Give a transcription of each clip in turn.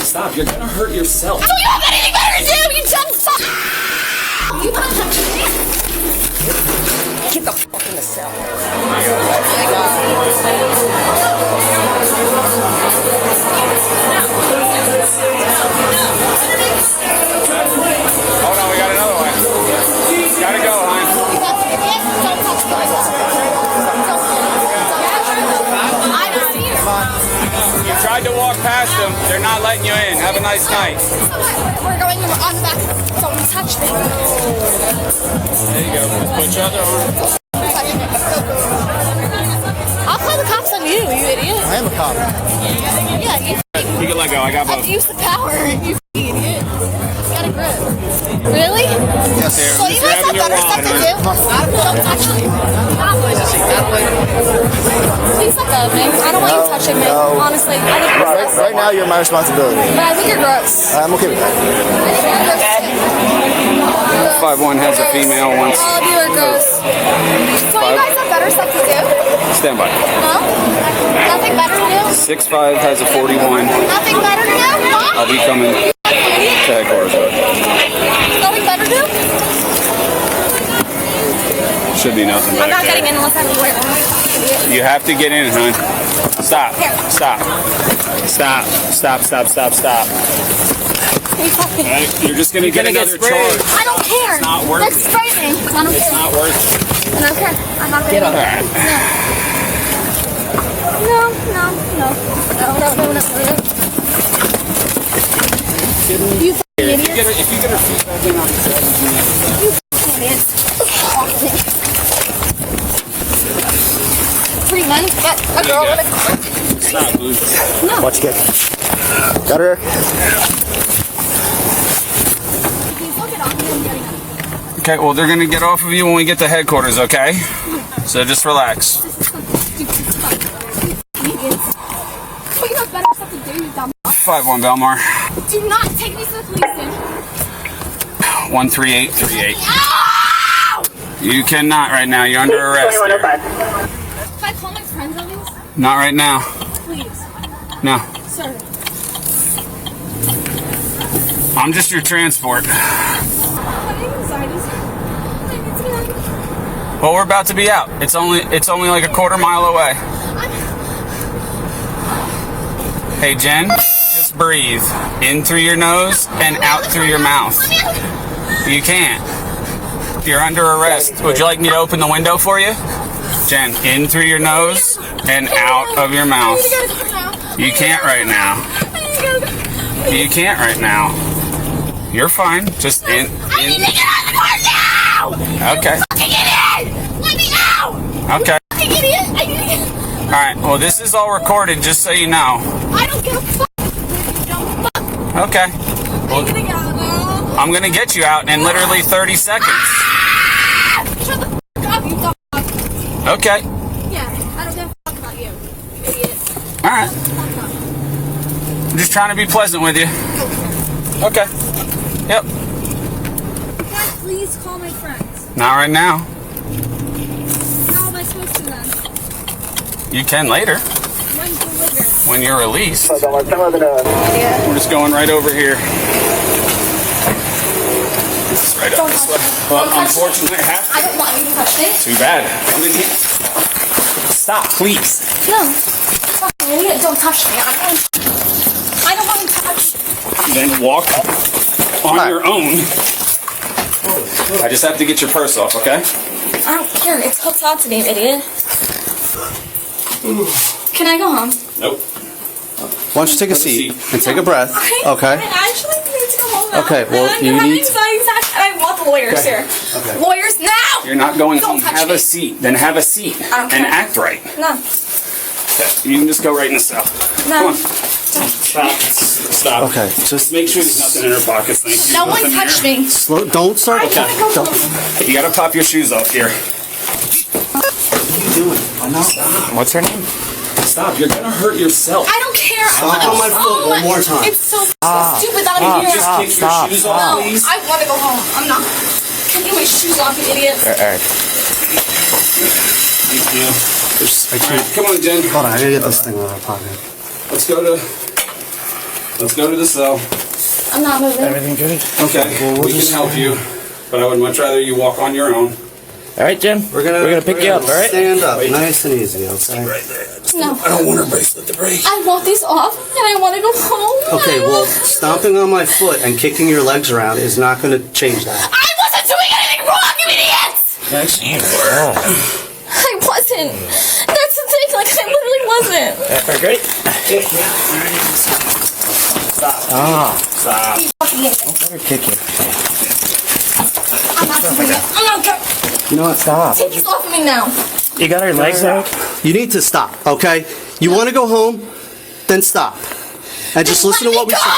Stop, you're gonna hurt yourself. I don't have anything better to do, you dumb fuck! You wanna touch me? Get the fuck in the cell. Oh my god. Hold on, we got another one. Gotta go, hon. You tried to walk past them. They're not letting you in. Have a nice night. We're going on the back. Don't touch me. There you go. Put your other arm. I'll call the cops on you, you idiot. I am a cop. Yeah, you You can let go. I got both. use the power, you idiot. Got a grip. Really? Yes. So you guys have better stuff to do? Don't touch me. Please let go of me. I don't want you touching me. Honestly, I think you're gross. Right now, you're my responsibility. But I think you're gross. I'm okay with that. I think you're gross. 5'1" has a female once. All of you are gross. So you guys have better stuff to do? Stand by. No? Nothing better to do? 6'5" has a 41. Nothing better to do? Huh? I'll be coming to headquarters. Nothing better to do? Should be nothing I'm back not there. getting in unless I'm aware. You have to get in, hon. Stop. Stop. Stop. Stop. Stop. Stop. Stop. Right? You're just gonna get another charge. I don't care. It's not worth Let's it. spray me. I don't It's care. not worth it. I don't care. I'm not Get gonna up. Alright. No. You fucking idiots. If you get her feet back in on the side, You fucking idiots. 3 months, but a girl with a stop, dude. Watch kick. Got her. Okay, well, they're gonna get off of you when we get to headquarters, okay? So just relax. But you have better stuff to do, you dumb. 5'1" Belmar. Do not take me to the police station. 13838. Ow! You cannot right now. You're under arrest. There. Can I call my friends at least? Not right now. Please. No. Sir. I'm just your transport. Well, we're about to be out. It's only like a quarter mile away. Hey, Jen, just breathe in through your nose and out through your mouth. You can't. You're under arrest. Would you like me to open the window for you? Jen, in through your nose and out of your mouth. You can't right now. You can't right now. You're fine. Just in. I need to get out of the car now! Okay. Fucking idiot! Let me out! Okay. Fucking idiot! I need to get... Alright, well, this is all recorded, just so you know. I don't give a fuck! You dumb fuck! Okay. Well, I'm gonna get out now! I'm gonna get you out in literally 30 seconds. Ah! Shut the fuck up, you dumb fuck! Okay. Yeah, I don't give a fuck about you, idiot. Alright. I'm just trying to be pleasant with you. Okay. Yep. Can I please call my friends? Not right now. How am I supposed to then? You can later, When's the later? when you're released. Yeah. We're just going right over here. Just right up this way. Well, unfortunately, I have I don't want you to touch me. to. Too bad. Come in here. Stop, please. No. Fucking idiot, don't touch me. I don't want to touch. Then walk on your own. I just have to get your purse off, okay? I don't care. It's hooked onto me, idiot. Can I go home? Nope. Why don't you take a seat and take a breath? Okay. I actually need to go home now. Okay, well, I'm you having need- anxiety attacks and I want the lawyers here. Okay. Lawyers now! You're not going Don't home. touch Have me. a seat. Then have a seat. I don't And care. act right. No. You can just go right in the cell. No. Come on. Stop. Stop. Okay, just Make sure there's nothing in her pockets. Thank you. No one Nothing touched there. me. slow. Don't start. I can't go Don't. home. You gotta pop your shoes off here. What are you doing? I'm not. What's her name? Stop. You're gonna hurt yourself. I don't care. Stop on my foot one more time. It's so stupid that I'm You here. just kick your shoes off, No, please. I want to go home. I'm not. Can you get my shoes off, you idiot? Alright. Thank you. All right, come on, Jen. Hold on, I gotta get this thing out of my pocket. Let's go to Let's go to the cell. I'm not moving. Everything good? Okay, well, we can help you, but I would much rather you walk on your own. All right, Jim. We're gonna pick you up. All right. Stand up, nice and easy. Okay. Right there. No. I don't want her bracelet to break. I want these off, and I want to go home. Okay, well, stomping on my foot and kicking your legs around is not going to change that. I wasn't doing anything wrong, you idiots! Actually, you were. I wasn't. That's the thing, like, I literally wasn't. All right, Stop. Stop. You fucking idiot. Don't let her kick you. I'm not doing it. I'm not going. You know what? Stop. Take these off of me now. You got her legs out? You need to stop, okay? You want to go home? Then stop. And just listen to what we say.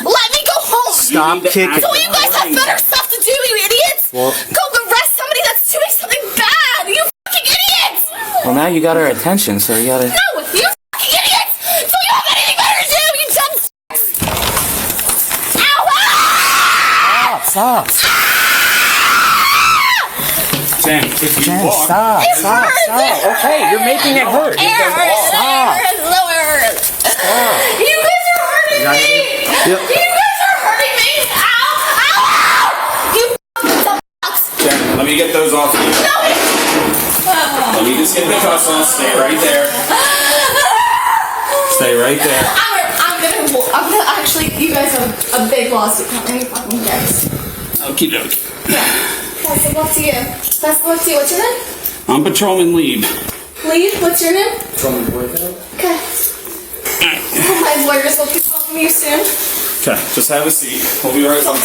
Let me go home! Stop kicking. So you guys have better stuff to do, you idiots! Well- Go arrest somebody that's doing something bad! You fucking idiots! Well, now you got her attention, so you gotta... No! You fucking idiots! So you have anything better to do, you dumb f***s! Ow! Ah! Stop. Jen, if you Jen, walk... stop. Okay, you're making it hurt. It hurts! Stop. It hurts! You guys are hurting me! Yep. You guys are hurting me! Ow! Ow! Ow! You fucking dumb f***s! Jen, let me get those off you. No! Let me just get the cuffs on. Stay right there. Stay right there. I'm gonna actually, you guys have a big lawsuit coming, you fucking guys. Okie dokie. Best of luck to you. Best of luck to you. What's your name? I'm Patrolman Lieb. Lee, what's your name? From the boyfriend? Okay. My lawyers will be calling you soon. Okay, just have a seat. We'll be right with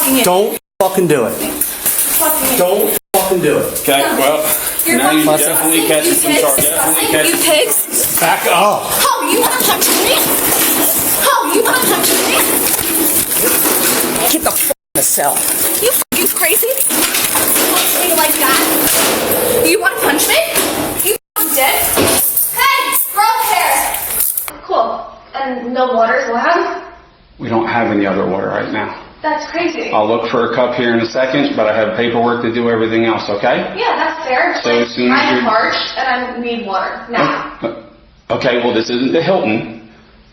you. Don't fucking do it. Fucking Don't fucking do it. Okay, well, You're now you fucking definitely disgusting. catch some You charge. pigs. Definitely You catch. pigs. Back up. Oh, you wanna touch me? Oh, you wanna touch me? Get the f*** in the cell. You crazy? You punch me like that? You wanna punch me? You fucking dick? Hey, roll hair. Cool. And no water's allowed? We don't have any other water right now. That's crazy. I'll look for a cup here in a second, but I have paperwork to do everything else, okay? Yeah, that's fair. So as soon as I'm you're- parched and I need water now. Okay, well, this isn't the Hilton.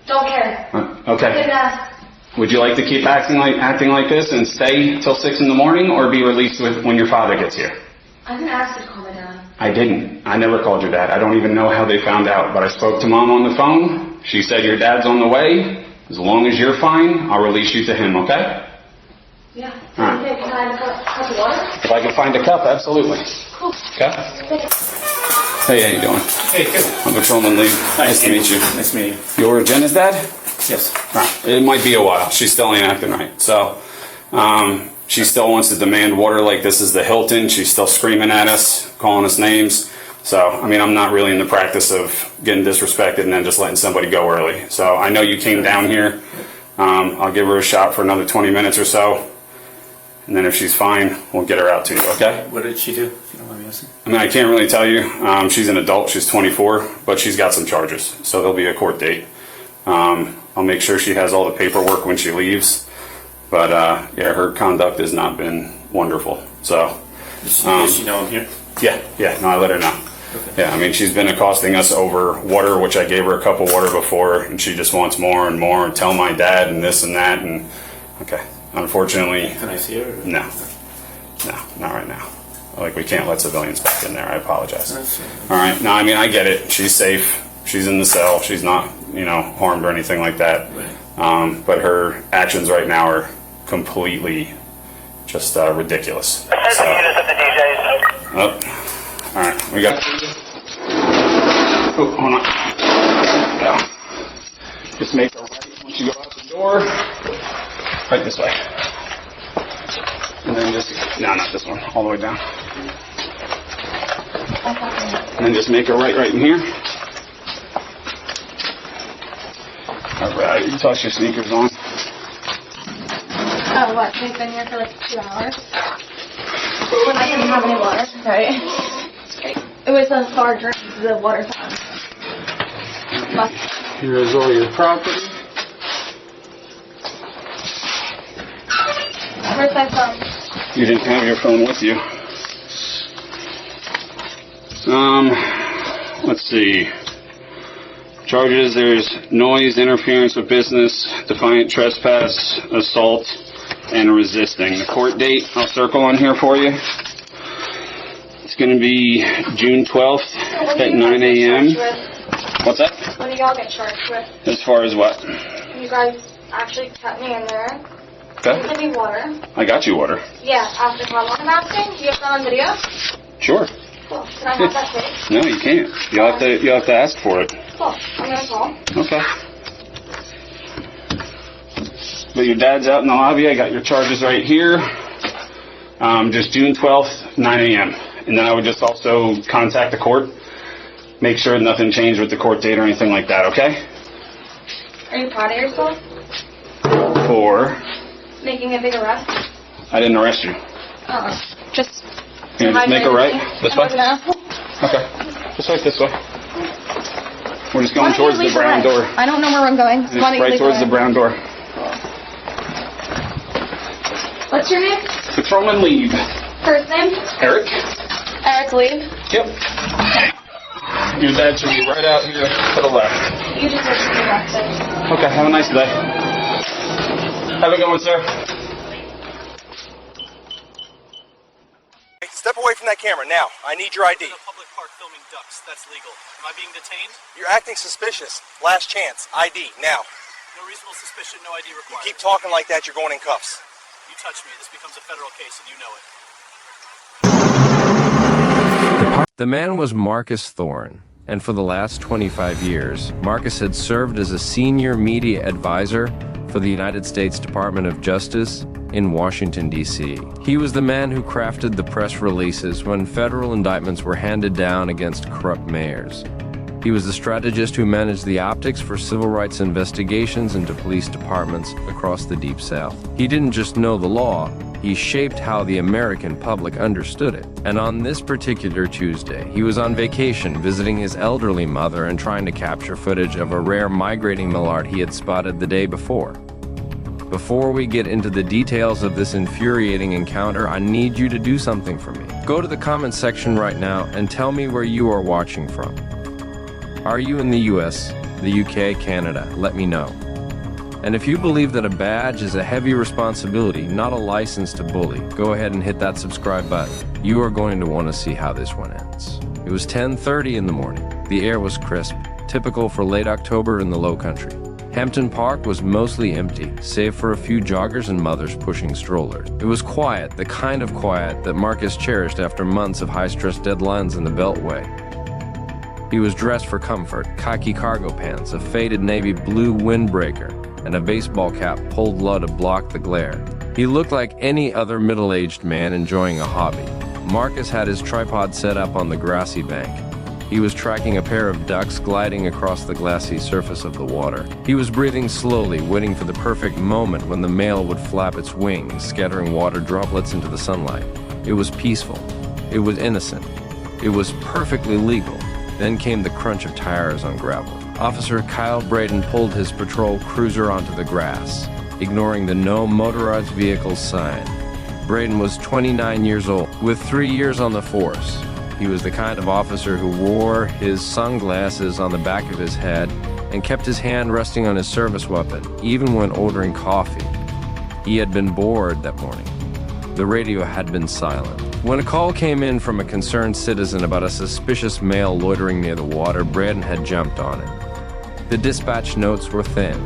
Don't care. Okay. Didn't ask. Would you like to keep acting like this and stay till 6 in the morning, or be released when your father gets here? I didn't ask you to call my dad. I didn't. I never called your dad. I don't even know how they found out, but I spoke to Mom on the phone. She said your dad's on the way. As long as you're fine, I'll release you to him, okay? Yeah. All right. Okay, can I have a cup of water? If I can find a cup, absolutely. Cool. Okay? Hey, how you doing? Hey, good. I'm Patrolman Lee. Nice to meet you. Nice to meet you. You're Jenna's dad? Yes. Right. It might be a while. She still ain't acting right. So, she still wants to demand water like this is the Hilton. She's still screaming at us, calling us names. So, I mean, I'm not really in the practice of getting disrespected and then just letting somebody go early. So, I know you came down here. I'll give her a shot for another 20 minutes or so. And then if she's fine, we'll get her out to you, okay? What did she do, if you don't mind me asking? I mean, I can't really tell you. She's an adult. She's 24, but she's got some charges. So there'll be a court date. I'll make sure she has all the paperwork when she leaves. But, yeah, her conduct has not been wonderful. So, Does she know I'm here? yeah, no, I let her know. Okay. Yeah, I mean, she's been accosting us over water, which I gave her a cup of water before, and she just wants more and more, and tell my dad and this and that, and, okay. Unfortunately, Can I see her? no, not right now. Like, we can't let civilians back in there. I apologize. That's All right. No, I mean, I get it. She's safe. She's in the cell. She's not, harmed or anything like that. Right. But her actions right now are completely just ridiculous. So, oh, all right. We got. Oh, hold on. Yeah. Just make a right once you go out the door. Right this way. And then just, no, not this one, all the way down. And then just make a right in here. Alright, you toss your sneakers on. Oh, what? They've been here for like 2 hours? When I didn't have any water, right? It was a far drink, the water fountain. Here's all your property. Where's my phone? You didn't have your phone with you. Let's see. Charges, there's noise, interference with business, defiant trespass, assault, and resisting. The court date, I'll circle on here for you. It's going to be June 12th at 9 a.m. What's that? What do y'all get charged with? As far as what? You guys actually kept me in there. Okay. You sent me water. I got you water. Yeah, after how long I'm asking? Do you have that on video? Sure. Cool. Can I have that tape? No, you can't. You'll have to ask for it. Cool. I'm gonna call. Okay. But your dad's out in the lobby. I got your charges right here. Just June 12th, 9 a.m. And then I would just also contact the court. Make sure nothing changed with the court date or anything like that, okay? Are you proud of yourself? For? Making a big arrest? I didn't arrest you. Just... Can you just make a right? This way? An asshole? Okay. This way. We're just going towards the brown door. I don't know where I'm going. Right towards the brown door. What's your name? Patrolman Leave. First name? Eric? Eric Leave. Yep. Your dad should be right out here to the left. You just have to be arrested. Okay, have a nice day. Have a good one, sir. Hey, step away from that camera now. I need your ID. In a public park filming ducks. That's legal. Am I being detained? You're acting suspicious. Last chance. ID now. No reasonable suspicion, no ID You required. keep talking like that, you're going in cuffs. You touch me, this becomes a federal case and you know it. The man was Marcus Thorne, and for the last 25 years, Marcus had served as a senior media advisor for the United States Department of Justice in Washington, D.C. He was the man who crafted the press releases when federal indictments were handed down against corrupt mayors. He was the strategist who managed the optics for civil rights investigations into police departments across the Deep South. He didn't just know the law, he shaped how the American public understood it. And on this particular Tuesday, he was on vacation visiting his elderly mother and trying to capture footage of a rare migrating mallard he had spotted the day before. Before we get into the details of this infuriating encounter, I need you to do something for me. Go to the comments section right now and tell me where you are watching from. Are you in the US, the UK, Canada? Let me know. And if you believe that a badge is a heavy responsibility, not a license to bully, go ahead and hit that subscribe button. You are going to want to see how this one ends. It was 10:30 in the morning. The air was crisp, typical for late October in the Low Country. Hampton Park was mostly empty, save for a few joggers and mothers pushing strollers. It was quiet, the kind of quiet that Marcus cherished after months of high-stress deadlines in the Beltway. He was dressed for comfort, khaki cargo pants, a faded navy blue windbreaker, and a baseball cap pulled low to block the glare. He looked like any other middle-aged man enjoying a hobby. Marcus had his tripod set up on the grassy bank. He was tracking a pair of ducks gliding across the glassy surface of the water. He was breathing slowly, waiting for the perfect moment when the male would flap its wings, scattering water droplets into the sunlight. It was peaceful. It was innocent. It was perfectly legal. Then came the crunch of tires on gravel. Officer Kyle Braden pulled his patrol cruiser onto the grass, ignoring the no motorized vehicles sign. Braden was 29 years old, with 3 years on the force. He was the kind of officer who wore his sunglasses on the back of his head and kept his hand resting on his service weapon, even when ordering coffee. He had been bored that morning. The radio had been silent. When a call came in from a concerned citizen about a suspicious male loitering near the water, Braden had jumped on it. The dispatch notes were thin.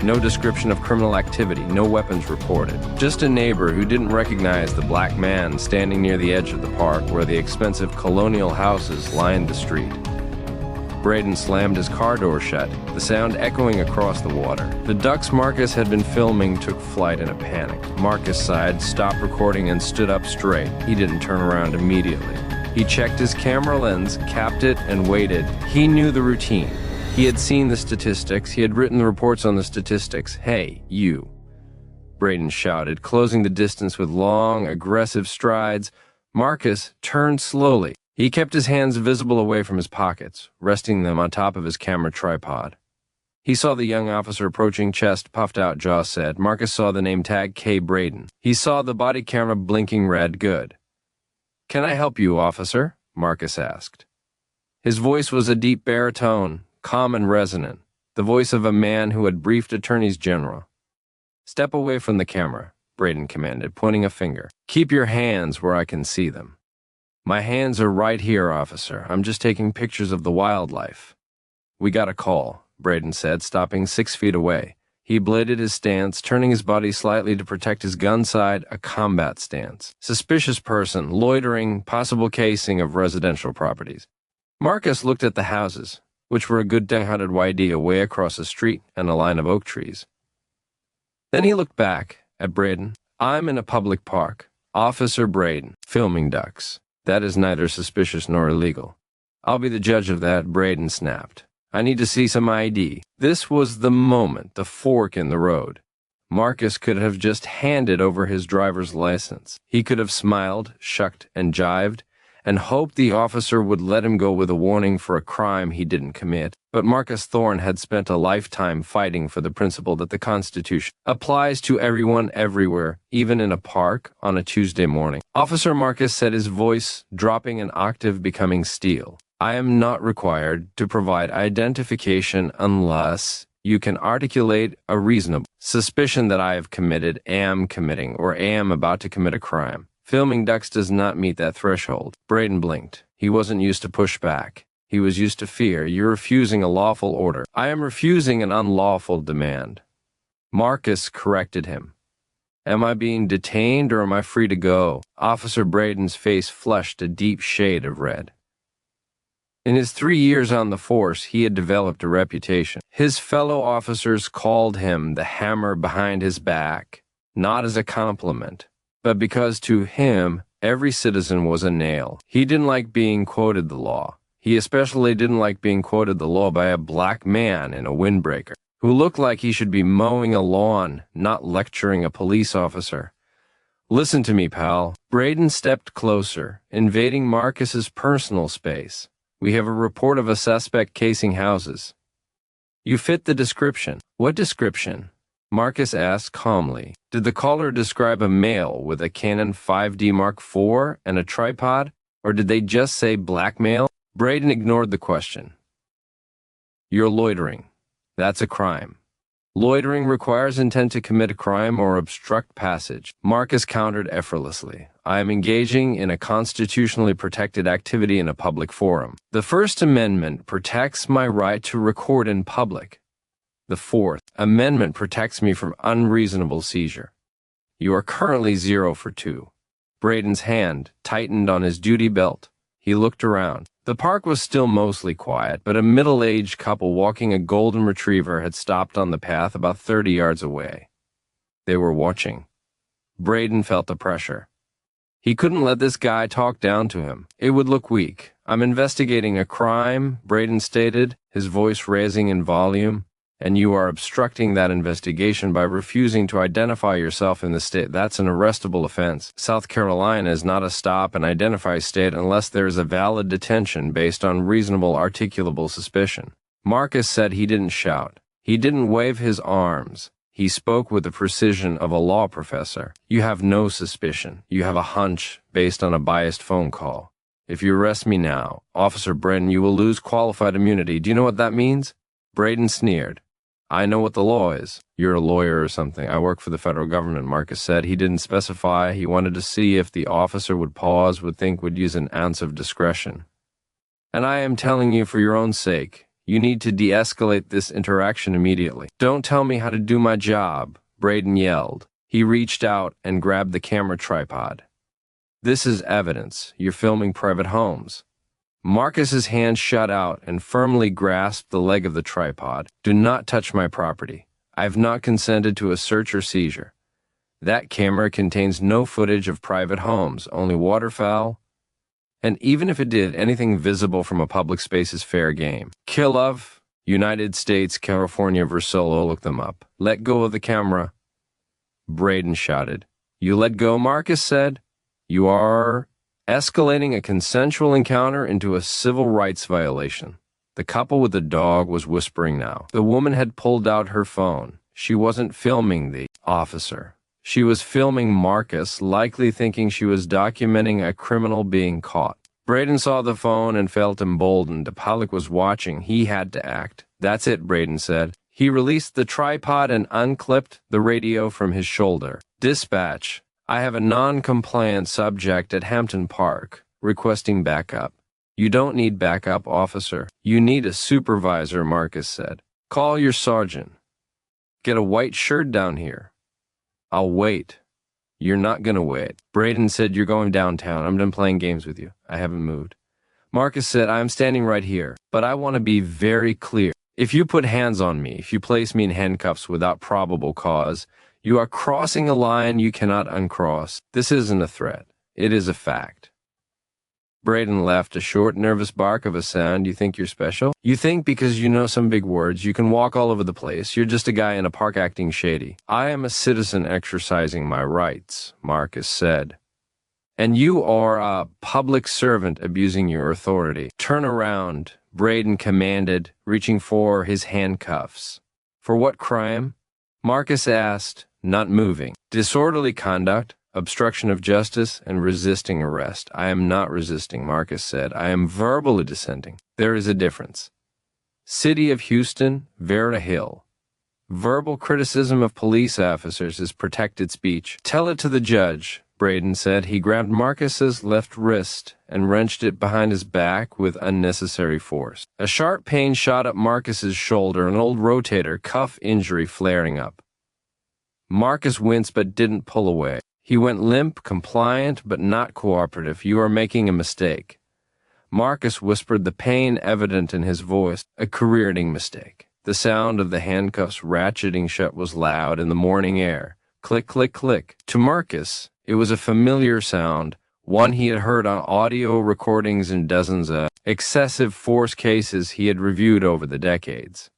No description of criminal activity, no weapons reported. Just a neighbor who didn't recognize the black man standing near the edge of the park where the expensive colonial houses lined the street. Braden slammed his car door shut, the sound echoing across the water. The ducks Marcus had been filming took flight in a panic. Marcus sighed, stopped recording, and stood up straight. He didn't turn around immediately. He checked his camera lens, capped it, and waited. He knew the routine. He had seen the statistics. He had written the reports on the statistics. "Hey, you," Braden shouted, closing the distance with long, aggressive strides. Marcus turned slowly. He kept his hands visible away from his pockets, resting them on top of his camera tripod. He saw the young officer approaching, chest puffed out, jaw set. Marcus saw the name tag K. Braden. He saw the body camera blinking red. Good. "Can I help you, officer?" Marcus asked. His voice was a deep baritone, calm and resonant, the voice of a man who had briefed attorneys general. "Step away from the camera," Braden commanded, pointing a finger. "Keep your hands where I can see them." "My hands are right here, officer. I'm just taking pictures of the wildlife." "We got a call," Braden said, stopping 6 feet away. He bladed his stance, turning his body slightly to protect his gun side, a combat stance. "Suspicious person, loitering, possible casing of residential properties." Marcus looked at the houses, which were a good 100 YD away across the street and a line of oak trees. Then he looked back at Braden. "I'm in a public park. Officer Braden, filming ducks. That is neither suspicious nor illegal." "I'll be the judge of that," Braden snapped. "I need to see some ID." This was the moment, the fork in the road. Marcus could have just handed over his driver's license. He could have smiled, shucked, and jived, and hoped the officer would let him go with a warning for a crime he didn't commit. But Marcus Thorne had spent a lifetime fighting for the principle that the Constitution applies to everyone everywhere, even in a park on a Tuesday morning. Officer Marcus said, his voice dropping an octave, becoming steel. "I am not required to provide identification unless you can articulate a reasonable suspicion that I have committed, am committing, or am about to commit a crime. Filming ducks does not meet that threshold." Braden blinked. He wasn't used to pushback. He was used to fear. "You're refusing a lawful order." "I am refusing an unlawful demand." Marcus corrected him. "Am I being detained or am I free to go?" Officer Braden's face flushed a deep shade of red. In his 3 years on the force, he had developed a reputation. His fellow officers called him the hammer behind his back, not as a compliment, but because to him, every citizen was a nail. He didn't like being quoted the law. He especially didn't like being quoted the law by a black man in a windbreaker, who looked like he should be mowing a lawn, not lecturing a police officer. "Listen to me, pal." Braden stepped closer, invading Marcus's personal space. "We have a report of a suspect casing houses. You fit the description." "What description?" Marcus asked calmly. "Did the caller describe a male with a Canon 5D Mark IV and a tripod, or did they just say black male?" Braden ignored the question. "You're loitering. That's a crime. Loitering requires intent to commit a crime or obstruct passage." Marcus countered effortlessly. "I am engaging in a constitutionally protected activity in a public forum. The First Amendment protects my right to record in public. The Fourth Amendment protects me from unreasonable seizure. You are currently 0 for 2. Braden's hand tightened on his duty belt. He looked around. The park was still mostly quiet, but a middle-aged couple walking a golden retriever had stopped on the path about 30 yards away. They were watching. Braden felt the pressure. He couldn't let this guy talk down to him. It would look weak. "I'm investigating a crime," Braden stated, his voice raising in volume, "and you are obstructing that investigation by refusing to identify yourself in the state. That's an arrestable offense. South Carolina is not a stop and identify state unless there is a valid detention based on reasonable articulable suspicion." Marcus said he didn't shout. He didn't wave his arms. He spoke with the precision of a law professor. "You have no suspicion. You have a hunch based on a biased phone call. If you arrest me now, Officer Brennan, you will lose qualified immunity. Do you know what that means?" Braden sneered. "I know what the law is." "You're a lawyer or something." "I work for the federal government," Marcus said. He didn't specify. He wanted to see if the officer would pause, would use an ounce of discretion. "And I am telling you for your own sake, you need to de-escalate this interaction immediately." "Don't tell me how to do my job," Braden yelled. He reached out and grabbed the camera tripod. "This is evidence. You're filming private homes." Marcus's hand shot out and firmly grasped the leg of the tripod. "Do not touch my property. I have not consented to a search or seizure. That camera contains no footage of private homes, only waterfowl. And even if it did, anything visible from a public space is fair game." "Kill of United States, California, Versola." Look them up. "Let go of the camera." Braden shouted. "You let go," Marcus said. "You are escalating a consensual encounter into a civil rights violation." The couple with the dog was whispering now. The woman had pulled out her phone. She wasn't filming the officer. She was filming Marcus, likely thinking she was documenting a criminal being caught. Braden saw the phone and felt emboldened. Pollock was watching. He had to act. That's it, Braden said. He released the tripod and unclipped the radio from his shoulder. Dispatch, I have a non-compliant subject at Hampton Park, requesting backup. You don't need backup, officer. You need a supervisor, Marcus said. Call your sergeant. Get a white shirt down here. I'll wait. You're not gonna wait. Braden said, you're going downtown. I'm done playing games with you. I haven't moved. Marcus said, I'm standing right here, but I want to be very clear. If you put hands on me, if you place me in handcuffs without probable cause, you are crossing a line you cannot uncross. This isn't a threat. It is a fact. Braden laughed, a short, nervous bark of a sound. You think you're special? You think because you know some big words, you can walk all over the place. You're just a guy in a park acting shady. I am a citizen exercising my rights, Marcus said. And you are a public servant abusing your authority. Turn around, Braden commanded, reaching for his handcuffs. For what crime? Marcus asked, not moving. Disorderly conduct, obstruction of justice, and resisting arrest. I am not resisting, Marcus said. I am verbally dissenting. There is a difference. City of Houston, Vera Hill. Verbal criticism of police officers is protected speech. Tell it to the judge, Braden said. He grabbed Marcus's left wrist and wrenched it behind his back with unnecessary force. A sharp pain shot up Marcus's shoulder, an old rotator cuff injury flaring up. Marcus winced but didn't pull away. He went limp, compliant, but not cooperative. You are making a mistake. Marcus whispered, the pain evident in his voice, a career-ending mistake. The sound of the handcuffs ratcheting shut was loud in the morning air. Click, click, click. To Marcus, it was a familiar sound, one he had heard on audio recordings in dozens of excessive force cases he had reviewed over the decades.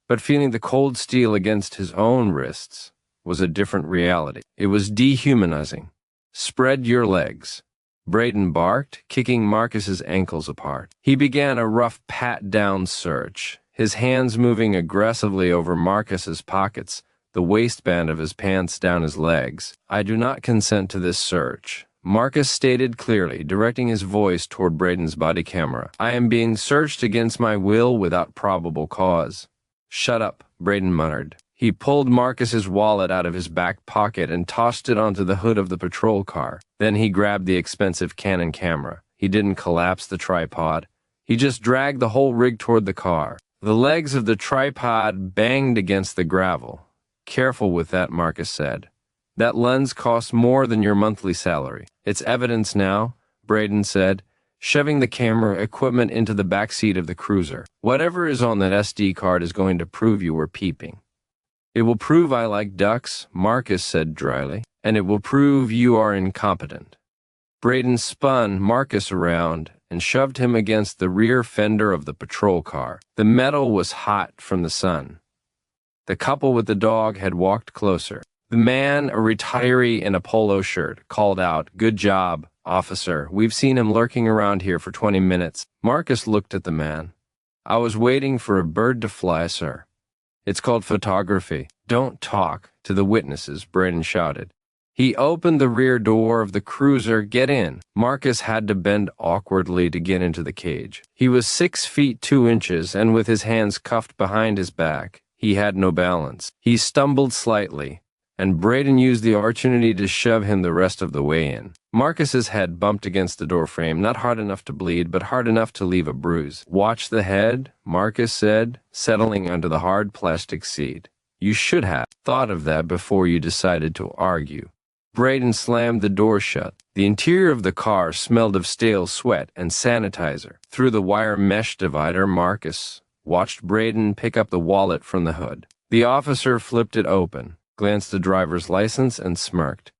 But feeling the cold steel against his own wrists was a different reality. It was dehumanizing. Spread your legs. Braden barked, kicking Marcus's ankles apart. He began a rough pat-down search, his hands moving aggressively over Marcus's pockets, the waistband of his pants down his legs. I do not consent to this search, Marcus stated clearly, directing his voice toward Braden's body camera. I am being searched against my will without probable cause. Shut up, Braden muttered. He pulled Marcus's wallet out of his back pocket and tossed it onto the hood of the patrol car. Then he grabbed the expensive Canon camera. He didn't collapse the tripod. He just dragged the whole rig toward the car. The legs of the tripod banged against the gravel. Careful with that, Marcus said. That lens costs more than your monthly salary. It's evidence now, Braden said, shoving the camera equipment into the back seat of the cruiser. Whatever is on that SD card is going to prove you were peeping. It will prove I like ducks, Marcus said dryly, and it will prove you are incompetent. Braden spun Marcus around and shoved him against the rear fender of the patrol car. The metal was hot from the sun. The couple with the dog had walked closer. The man, a retiree in a polo shirt, called out, "Good job, officer. We've seen him lurking around here for 20 minutes. Marcus looked at the man. I was waiting for a bird to fly, sir. It's called photography. Don't talk to the witnesses, Braden shouted. He opened the rear door of the cruiser. Get in. Marcus had to bend awkwardly to get into the cage. He was 6 feet 2 inches, and with his hands cuffed behind his back, he had no balance. He stumbled slightly, and Braden used the opportunity to shove him the rest of the way in. Marcus's head bumped against the door frame, not hard enough to bleed, but hard enough to leave a bruise. Watch the head, Marcus said, settling onto the hard plastic seat. You should have thought of that before you decided to argue. Braden slammed the door shut. The interior of the car smelled of stale sweat and sanitizer. Through the wire mesh divider, Marcus watched Braden pick up the wallet from the hood. The officer flipped it open, glanced the driver's license, and smirked.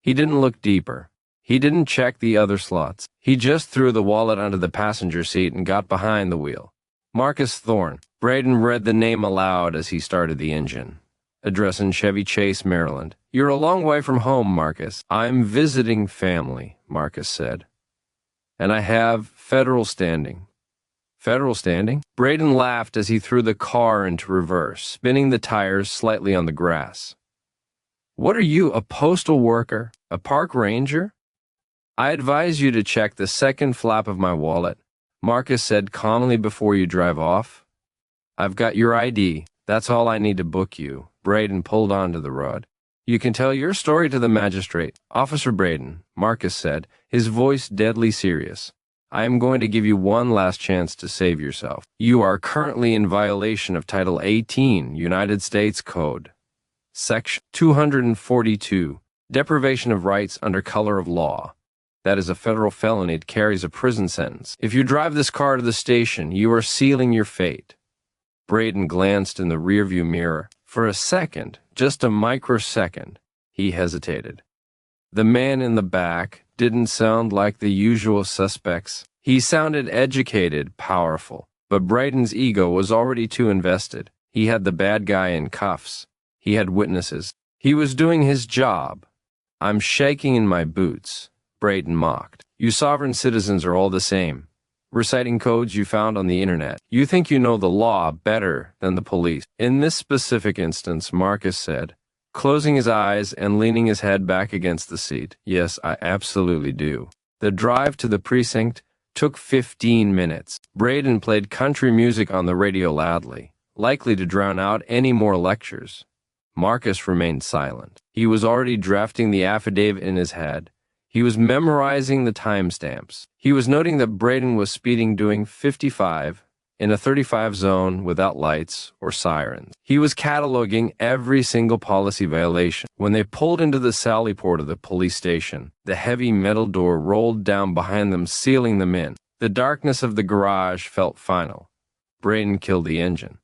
He didn't look deeper. He didn't check the other slots. He just threw the wallet onto the passenger seat and got behind the wheel. Marcus Thorne. Braden read the name aloud as he started the engine. Address in Chevy Chase, Maryland. You're a long way from home, Marcus. I'm visiting family, Marcus said. And I have federal standing. Federal standing? Braden laughed as he threw the car into reverse, spinning the tires slightly on the grass. What are you, a postal worker? A park ranger? I advise you to check the second flap of my wallet, Marcus said calmly before you drive off. I've got your ID. That's all I need to book you. Braden pulled onto the road. You can tell your story to the magistrate. Officer Braden, Marcus said, his voice deadly serious. I am going to give you one last chance to save yourself. You are currently in violation of Title 18, United States Code. Section 242, deprivation of rights under color of law. That is a federal felony. It carries a prison sentence. If you drive this car to the station, you are sealing your fate. Braden glanced in the rearview mirror. For a second, just a microsecond, he hesitated. The man in the back didn't sound like the usual suspects. He sounded educated, powerful, but Braden's ego was already too invested. He had the bad guy in cuffs. He had witnesses. He was doing his job. I'm shaking in my boots, Braden mocked. You sovereign citizens are all the same. Reciting codes you found on the internet. You think you know the law better than the police. In this specific instance, Marcus said, closing his eyes and leaning his head back against the seat. Yes, I absolutely do. The drive to the precinct took 15 minutes. Braden played country music on the radio loudly, likely to drown out any more lectures. Marcus remained silent. He was already drafting the affidavit in his head. He was memorizing the timestamps. He was noting that Braden was speeding doing 55 in a 35 zone without lights or sirens. He was cataloging every single policy violation. When they pulled into the sally port of the police station, the heavy metal door rolled down behind them, sealing them in. The darkness of the garage felt final. Braden killed the engine.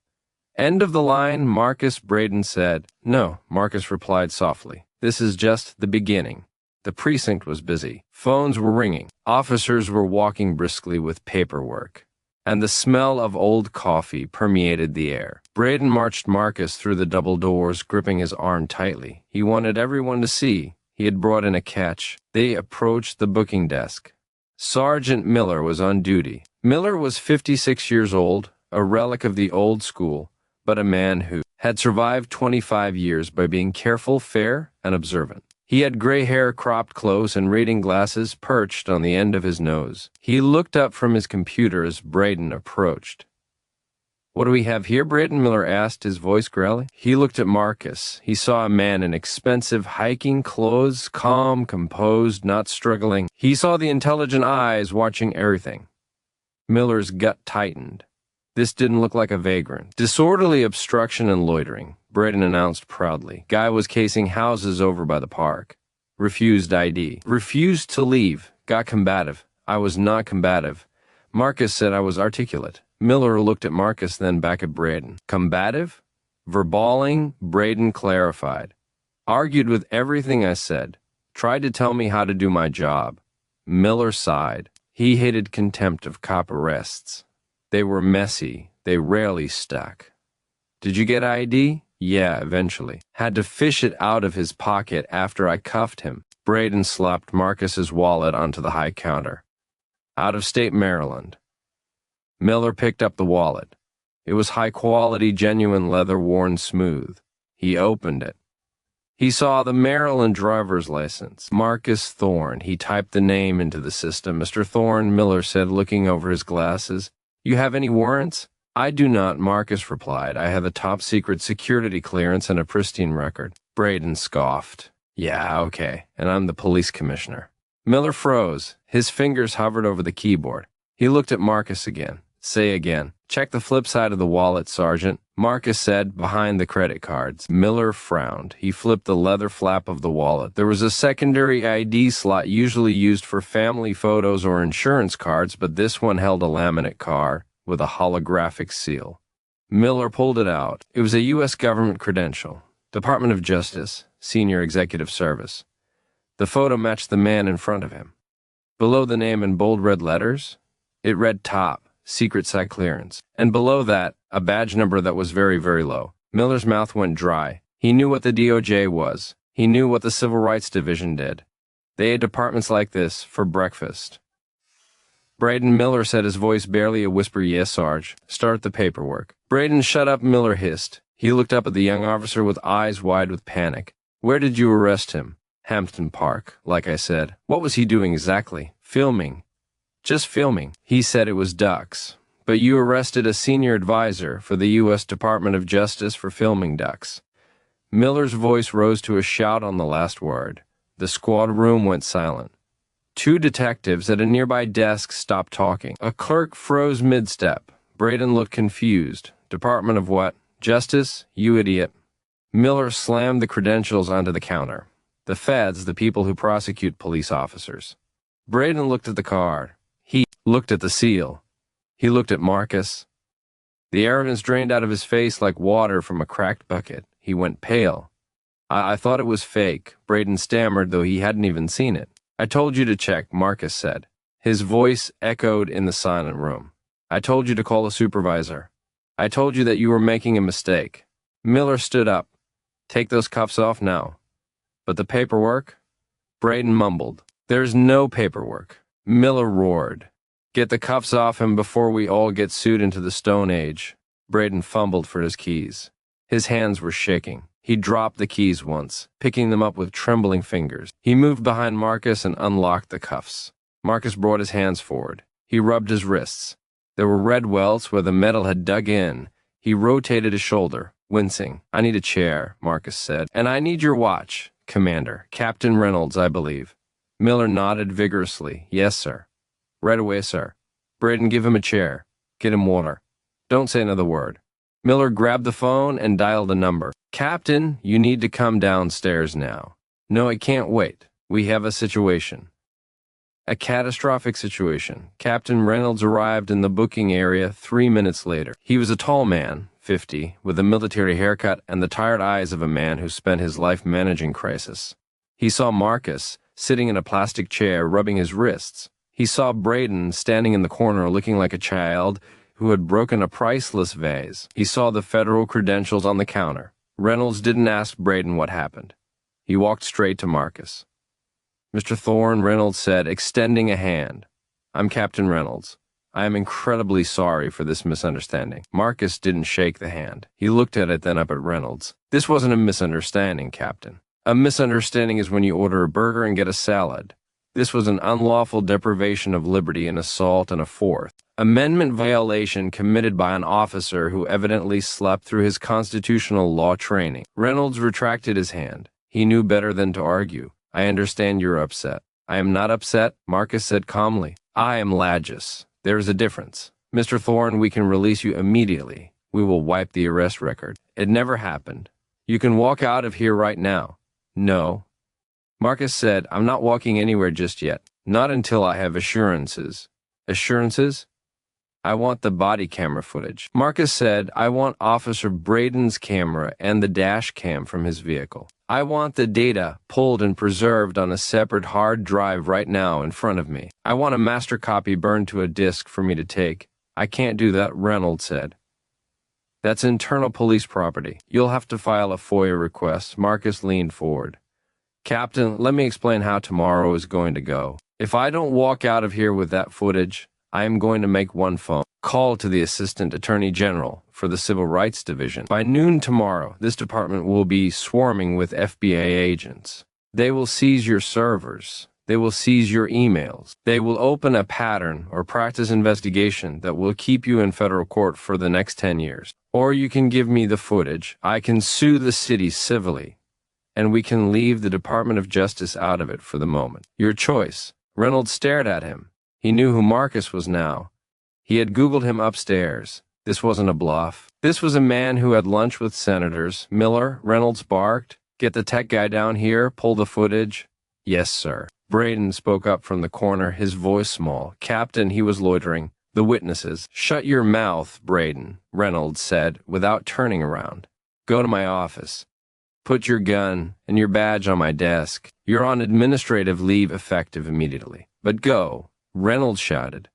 End of the line, Marcus, Braden said. No, Marcus replied softly. This is just the beginning. The precinct was busy. Phones were ringing. Officers were walking briskly with paperwork. And the smell of old coffee permeated the air. Braden marched Marcus through the double doors, gripping his arm tightly. He wanted everyone to see. He had brought in a catch. They approached the booking desk. Sergeant Miller was on duty. Miller was 56 years old, a relic of the old school, but a man who had survived 25 years by being careful, fair, and observant. He had gray hair cropped close and reading glasses perched on the end of his nose. He looked up from his computer as Braden approached. What do we have here, Braden? Miller asked, his voice growly. He looked at Marcus. He saw a man in expensive hiking clothes, calm, composed, not struggling. He saw the intelligent eyes watching everything. Miller's gut tightened. This didn't look like a vagrant. Disorderly obstruction and loitering, Braden announced proudly. Guy was casing houses over by the park. Refused ID. Refused to leave. Got combative. I was not combative. Marcus said I was articulate. Miller looked at Marcus, then back at Braden. Combative? Verballing? Braden clarified. Argued with everything I said. Tried to tell me how to do my job. Miller sighed. He hated contempt of cop arrests. They were messy. They rarely stuck. Did you get ID? Yeah, eventually. Had to fish it out of his pocket after I cuffed him. Braden slapped Marcus's wallet onto the high counter. Out of state Maryland. Miller picked up the wallet. It was high-quality, genuine leather, worn smooth. He opened it. He saw the Maryland driver's license. Marcus Thorne. He typed the name into the system. Mr. Thorne, Miller said, looking over his glasses. You have any warrants? I do not, Marcus replied. I have a top-secret security clearance and a pristine record. Braden scoffed. Yeah, okay, and I'm the police commissioner. Miller froze. His fingers hovered over the keyboard. He looked at Marcus again. Say again. Check the flip side of the wallet, Sergeant. Marcus said, behind the credit cards. Miller frowned. He flipped the leather flap of the wallet. There was a secondary ID slot usually used for family photos or insurance cards, but this one held a laminate card with a holographic seal. Miller pulled it out. It was a U.S. government credential. Department of Justice, Senior Executive Service. The photo matched the man in front of him. Below the name in bold red letters, it read top, secret site clearance. And below that, a badge number that was very, very low. Miller's mouth went dry. He knew what the DOJ was. He knew what the Civil Rights Division did. They had departments like this for breakfast. Braden, Miller said, his voice barely a whisper. Yes, Sarge. Start the paperwork. Braden, shut up, Miller hissed. He looked up at the young officer with eyes wide with panic. Where did you arrest him? Hampton Park, like I said. What was he doing exactly? Filming. Just filming. He said it was ducks. But you arrested a senior advisor for the U.S. Department of Justice for filming ducks. Miller's voice rose to a shout on the last word. The squad room went silent. Two detectives at a nearby desk stopped talking. A clerk froze mid-step. Braden looked confused. Department of what? Justice? You idiot. Miller slammed the credentials onto the counter. The feds, the people who prosecute police officers. Braden looked at the card. He looked at the seal. He looked at Marcus. The arrogance drained out of his face like water from a cracked bucket. He went pale. I thought it was fake, Braden stammered, though he hadn't even seen it. I told you to check, Marcus said. His voice echoed in the silent room. I told you to call a supervisor. I told you that you were making a mistake. Miller stood up. Take those cuffs off now. But the paperwork? Braden mumbled. There's no paperwork. Miller roared. Get the cuffs off him before we all get sued into the Stone Age. Braden fumbled for his keys. His hands were shaking. He dropped the keys once, picking them up with trembling fingers. He moved behind Marcus and unlocked the cuffs. Marcus brought his hands forward. He rubbed his wrists. There were red welts where the metal had dug in. He rotated his shoulder, wincing. I need a chair, Marcus said. And I need your watch, Commander. Captain Reynolds, I believe. Miller nodded vigorously. Yes, sir. Right away, sir. Braden, give him a chair. Get him water. Don't say another word. Miller grabbed the phone and dialed a number. Captain, you need to come downstairs now. No, it can't wait. We have a situation. A catastrophic situation. Captain Reynolds arrived in the booking area 3 minutes later. He was a tall man, 50, with a military haircut and the tired eyes of a man who spent his life managing crisis. He saw Marcus sitting in a plastic chair, rubbing his wrists. He saw Braden standing in the corner looking like a child who had broken a priceless vase. He saw the federal credentials on the counter. Reynolds didn't ask Braden what happened. He walked straight to Marcus. Mr. Thorne, Reynolds said, extending a hand. I'm Captain Reynolds. I am incredibly sorry for this misunderstanding. Marcus didn't shake the hand. He looked at it, then up at Reynolds. This wasn't a misunderstanding, Captain. A misunderstanding is when you order a burger and get a salad. This was an unlawful deprivation of liberty, an assault, and a fourth amendment violation committed by an officer who evidently slept through his constitutional law training. Reynolds retracted his hand. He knew better than to argue. I understand you're upset. I am not upset, Marcus said calmly. I am Lagus. There is a difference. Mr. Thorne, we can release you immediately. We will wipe the arrest record. It never happened. You can walk out of here right now. No. Marcus said, I'm not walking anywhere just yet. Not until I have assurances. Assurances? I want the body camera footage. Marcus said, I want Officer Braden's camera and the dash cam from his vehicle. I want the data pulled and preserved on a separate hard drive right now in front of me. I want a master copy burned to a disk for me to take. I can't do that, Reynolds said. That's internal police property. You'll have to file a FOIA request. Marcus leaned forward. Captain, let me explain how tomorrow is going to go. If I don't walk out of here with that footage, I am going to make one phone call to the Assistant Attorney General for the Civil Rights Division. By noon tomorrow, this department will be swarming with FBI agents. They will seize your servers. They will seize your emails. They will open a pattern or practice investigation that will keep you in federal court for the next 10 years. Or you can give me the footage. I can sue the city civilly, and we can leave the Department of Justice out of it for the moment. Your choice. Reynolds stared at him. He knew who Marcus was now. He had Googled him upstairs. This wasn't a bluff. This was a man who had lunch with senators. Miller, Reynolds barked. Get the tech guy down here, pull the footage. Yes, sir. Braden spoke up from the corner, his voice small. Captain, he was loitering. The witnesses. Shut your mouth, Braden, Reynolds said, without turning around. Go to my office. Put your gun and your badge on my desk. You're on administrative leave effective immediately. But go. Reynolds shouted.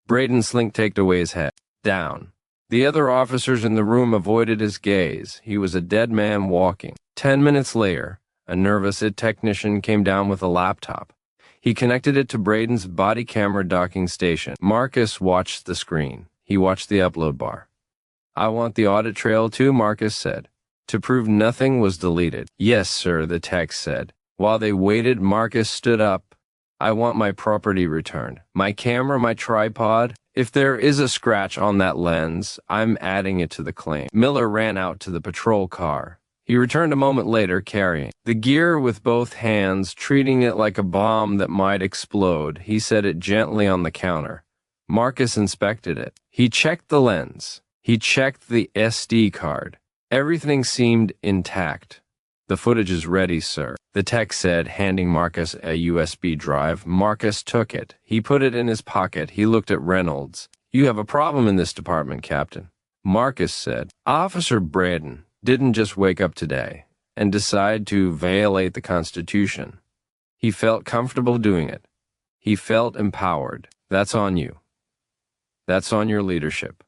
Braden slink-taked away his head. Down. The other officers in the room avoided his gaze. He was a dead man walking. 10 minutes later, a nervous technician came down with a laptop. He connected it to Braden's body camera docking station. Marcus watched the screen. He watched the upload bar. I want the audit trail too, Marcus said. To prove nothing was deleted. Yes, sir, the text said. While they waited, Marcus stood up. I want my property returned. My camera, my tripod. If there is a scratch on that lens, I'm adding it to the claim. Miller ran out to the patrol car. He returned a moment later carrying the gear with both hands, treating it like a bomb that might explode. He set it gently on the counter. Marcus inspected it. He checked the lens. He checked the SD card. Everything seemed intact. The footage is ready, sir, the tech said, handing Marcus a USB drive. Marcus took it. He put it in his pocket. He looked at Reynolds. You have a problem in this department, Captain. Marcus said, Officer Braden didn't just wake up today and decide to violate the Constitution. He felt comfortable doing it. He felt empowered. That's on you. That's on your leadership.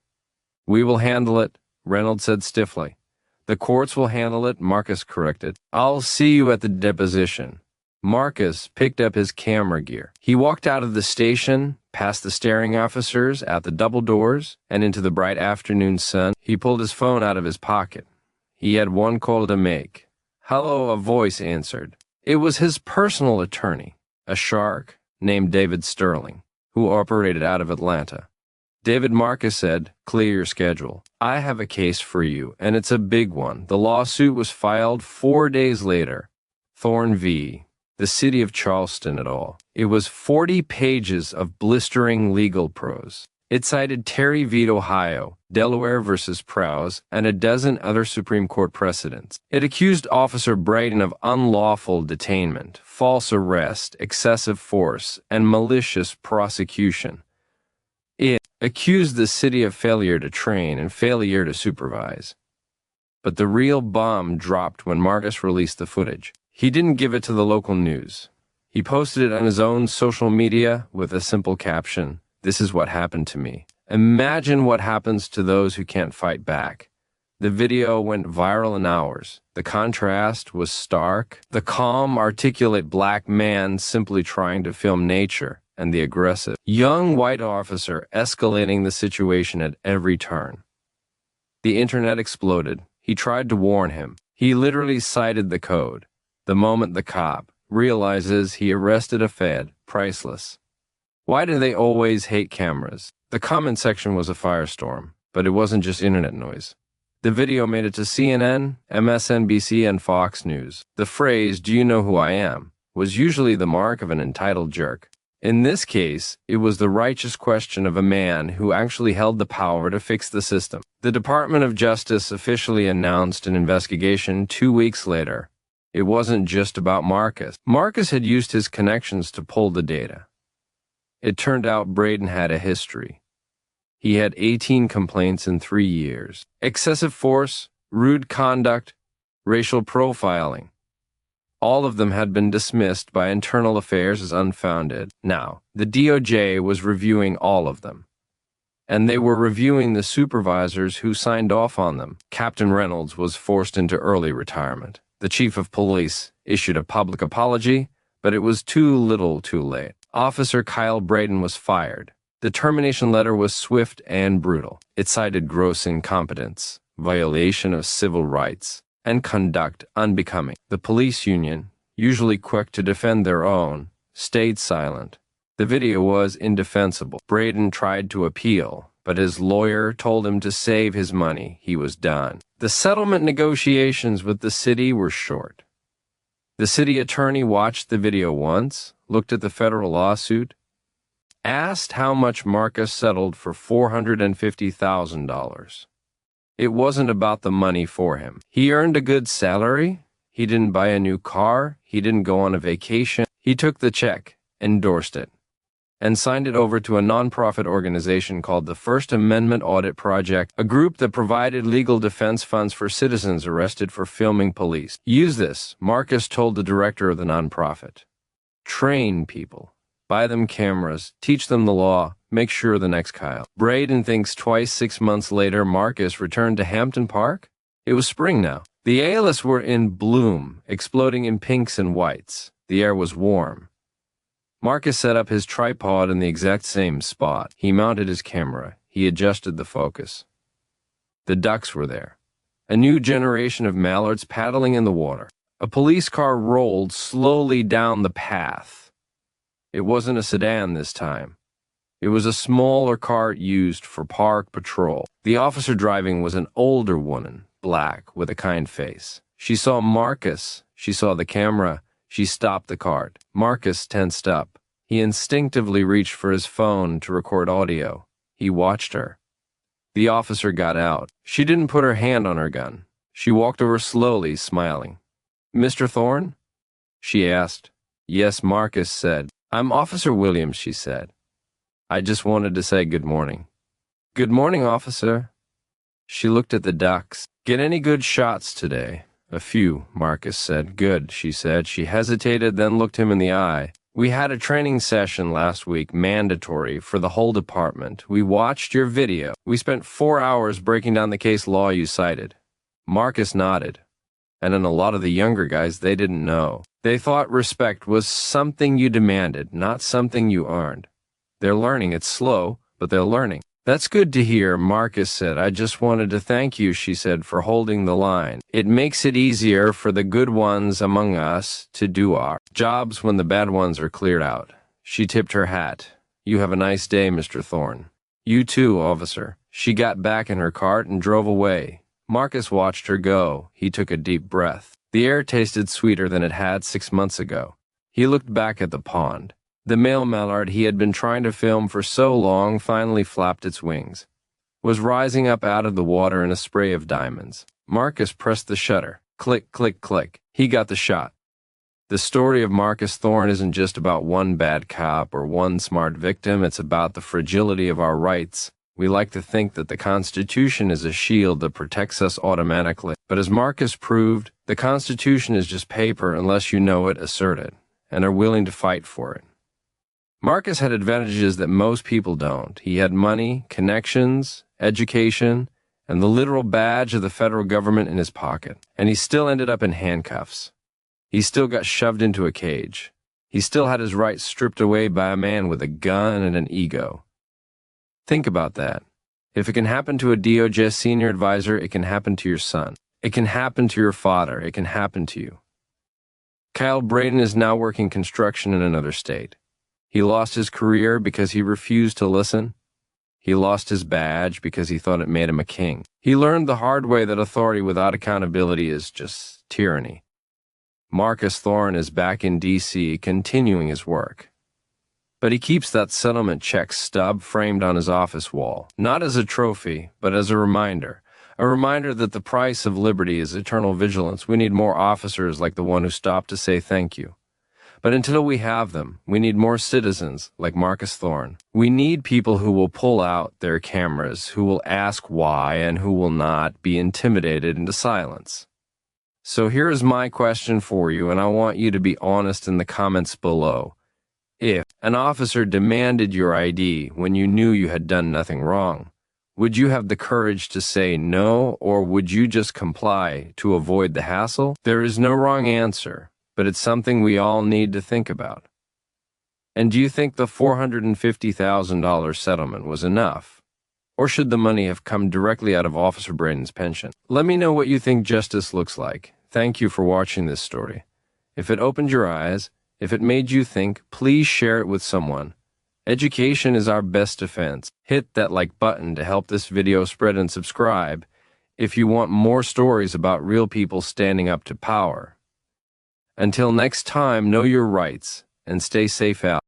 We will handle it, Reynolds said stiffly. The courts will handle it, Marcus corrected. I'll see you at the deposition. Marcus picked up his camera gear. He walked out of the station, past the staring officers, out the double doors, and into the bright afternoon sun. He pulled his phone out of his pocket. He had one call to make. Hello, a voice answered. It was his personal attorney, a shark named David Sterling, who operated out of Atlanta. David, Marcus said, clear your schedule. I have a case for you, and it's a big one. The lawsuit was filed 4 days later. Thorne v. the City of Charleston et al. It was 40 pages of blistering legal prose. It cited Terry v. Ohio, Delaware versus Prowse, and a dozen other Supreme Court precedents. It accused Officer Braden of unlawful detainment, false arrest, excessive force, and malicious prosecution. It accused the city of failure to train and failure to supervise. But the real bomb dropped when Marcus released the footage. He didn't give it to the local news. He posted it on his own social media with a simple caption, "This is what happened to me. Imagine what happens to those who can't fight back." The video went viral in hours. The contrast was stark. The calm, articulate black man simply trying to film nature, and the aggressive young white officer escalating the situation at every turn. The internet exploded. He tried to warn him. He literally cited the code. The moment the cop realizes he arrested a Fed, priceless. Why do they always hate cameras? The comment section was a firestorm, but it wasn't just internet noise. The video made it to CNN, MSNBC, and Fox News. The phrase, "Do you know who I am?" was usually the mark of an entitled jerk. In this case, it was the righteous question of a man who actually held the power to fix the system. The Department of Justice officially announced an investigation 2 weeks later. It wasn't just about Marcus. Marcus had used his connections to pull the data. It turned out Braden had a history. He had 18 complaints in 3 years. Excessive force, rude conduct, racial profiling. All of them had been dismissed by Internal Affairs as unfounded. Now, the DOJ was reviewing all of them. And they were reviewing the supervisors who signed off on them. Captain Reynolds was forced into early retirement. The chief of police issued a public apology, but it was too little too late. Officer Kyle Braden was fired. The termination letter was swift and brutal. It cited gross incompetence, violation of civil rights, and conduct unbecoming. The police union, usually quick to defend their own, stayed silent. The video was indefensible. Braden tried to appeal, but his lawyer told him to save his money. He was done. The settlement negotiations with the city were short. The city attorney watched the video once, looked at the federal lawsuit, asked how much Marcus settled for $450,000. It wasn't about the money for him. He earned a good salary. He didn't buy a new car. He didn't go on a vacation. He took the check, endorsed it, and signed it over to a nonprofit organization called the First Amendment Audit Project, a group that provided legal defense funds for citizens arrested for filming police. Use this, Marcus told the director of the nonprofit. Train people. Buy them cameras, teach them the law, make sure the next Kyle. Braden thinks twice. 6 months later, Marcus returned to Hampton Park. It was spring now. The ALS were in bloom, exploding in pinks and whites. The air was warm. Marcus set up his tripod in the exact same spot. He mounted his camera. He adjusted the focus. The ducks were there. A new generation of mallards paddling in the water. A police car rolled slowly down the path. It wasn't a sedan this time. It was a smaller cart used for park patrol. The officer driving was an older woman, black, with a kind face. She saw Marcus. She saw the camera. She stopped the cart. Marcus tensed up. He instinctively reached for his phone to record audio. He watched her. The officer got out. She didn't put her hand on her gun. She walked over slowly, smiling. "Mr. Thorne?" she asked. "Yes," Marcus said. "I'm Officer Williams," she said. "I just wanted to say good morning." "Good morning, officer." She looked at the ducks. "Get any good shots today?" "A few," Marcus said. "Good," she said. She hesitated, then looked him in the eye. "We had a training session last week, mandatory, for the whole department. We watched your video. We spent 4 hours breaking down the case law you cited." Marcus nodded. And in a lot of the younger guys, they didn't know. They thought respect was something you demanded, not something you earned. They're learning. It's slow, but they're learning. "That's good to hear," Marcus said. "I just wanted to thank you," she said, "for holding the line. It makes it easier for the good ones among us to do our jobs when the bad ones are cleared out." She tipped her hat. "You have a nice day, Mr. Thorne." "You too, officer." She got back in her cart and drove away. Marcus watched her go. He took a deep breath. The air tasted sweeter than it had 6 months ago. He looked back at the pond. The male mallard he had been trying to film for so long finally flapped its wings, was rising up out of the water in a spray of diamonds. Marcus pressed the shutter. Click, click, click. He got the shot. The story of Marcus Thorne isn't just about one bad cop or one smart victim. It's about the fragility of our rights. We like to think that the Constitution is a shield that protects us automatically. But as Marcus proved, the Constitution is just paper unless you know it, assert it, and are willing to fight for it. Marcus had advantages that most people don't. He had money, connections, education, and the literal badge of the federal government in his pocket. And he still ended up in handcuffs. He still got shoved into a cage. He still had his rights stripped away by a man with a gun and an ego. Think about that. If it can happen to a DOJ senior advisor, it can happen to your son. It can happen to your father. It can happen to you. Kyle Braden is now working construction in another state. He lost his career because he refused to listen. He lost his badge because he thought it made him a king. He learned the hard way that authority without accountability is just tyranny. Marcus Thorne is back in D.C. continuing his work. But he keeps that settlement check stub framed on his office wall, not as a trophy, but as a reminder that the price of liberty is eternal vigilance. We need more officers like the one who stopped to say thank you. But until we have them, we need more citizens like Marcus Thorne. We need people who will pull out their cameras, who will ask why, and who will not be intimidated into silence. So here is my question for you, and I want you to be honest in the comments below. If an officer demanded your ID when you knew you had done nothing wrong, would you have the courage to say no, or would you just comply to avoid the hassle? There is no wrong answer, but it's something we all need to think about. And do you think the $450,000 settlement was enough? Or should the money have come directly out of Officer Braden's pension? Let me know what you think justice looks like. Thank you for watching this story. If it opened your eyes, if it made you think, please share it with someone. Education is our best defense. Hit that like button to help this video spread and subscribe if you want more stories about real people standing up to power. Until next time, know your rights and stay safe out.